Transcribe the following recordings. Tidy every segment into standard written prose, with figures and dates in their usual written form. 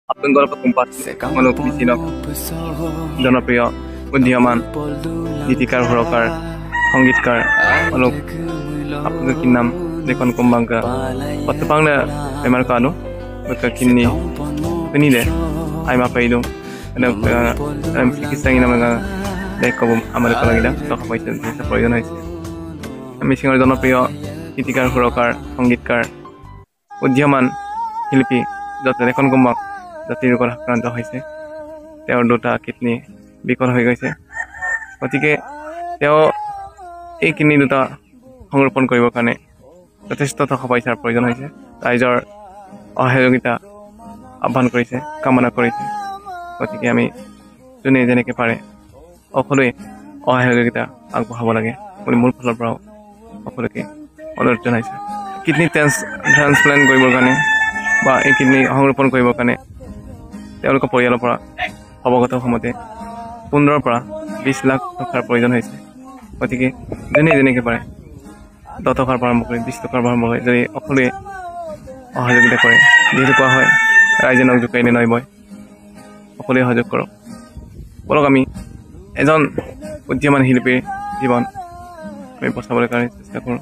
Apun gol patumpat manuk bisinok জনপ্ৰিয় উদীয়মান গীতিকাৰ সুৰকাৰ সংগীতকাৰ manuk apun kinam dekon kumbangka patupangna memar kanu baka kinni ini deh aima paidum ada kisah namanya dekobum amar kalagida tok paisen bisa proyojon hoise আমি সিংহৰ জনপ্ৰিয় গীতিকাৰ সুৰকাৰ সংগীতকাৰ উদীয়মান শিল্পী যত এখন কুম্ভক জাতিৰ ৰোগত আক্ৰান্ত হৈছে তেওঁৰ দুটা কিডনি বিকল হৈ গৈছে গতিকে তেওঁ এই কিডনি দুটা সংৰক্ষণ কৰিবৰ কাৰণে যথেষ্ট টকা পইচাৰ প্ৰয়োজন হৈছে ৰাইজৰ সহযোগিতা আহ্বান কৰিছে কামনা কৰিছে গতিকে আমি যোনে যেনেকৈ পাৰে সকলোৱে সহযোগিতা আগবঢ়াব লাগে বুলি মূল ফালৰ পৰা সকলোকে অনুৰোধ জনাইছে কিডনি ট্ৰান্সপ্লান্ট কৰিবৰ কাৰণে বা এই কিডনি সংৰক্ষণ কৰিবৰ কাৰণে তেওঁলোকৰ পৰিয়ালৰ পৰা অৱগত সময়তে 15 পৰা 20 লাখ টকাৰ প্ৰয়োজন হৈছে গতিকে যোনে যেনেকৈ পাৰে 10 টকাৰ পৰা আৰম্ভ কৰি 20 টকাৰ পৰা আৰম্ভ কৰি যদি সকলোৱে সহযোগিতা কৰে যিহেতু কোৱা হয় ৰাইজে নখ জোকাৰিলে নৈ বয় সকলোৱে সহযোগ কৰক বলক আমি এজন উদীয়মান শিল্পীৰ জীৱন আমি বচাবলৈ কাৰণে চেষ্টা কৰোঁ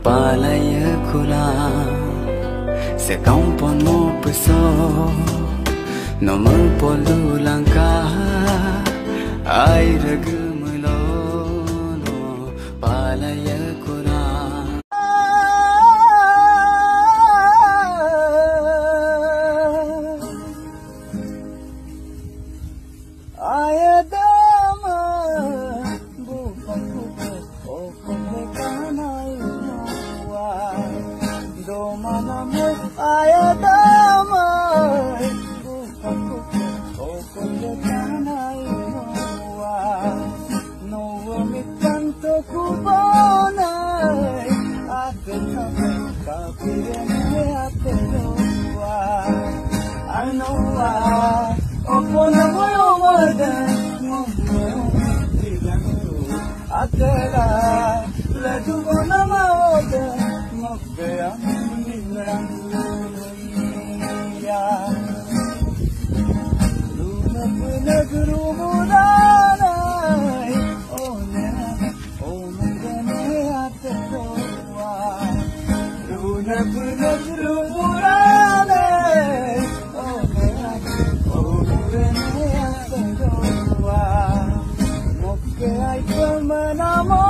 Palaya kula se kampon mo puso nomor polu langka ay ragmulo no palaya kula Menamo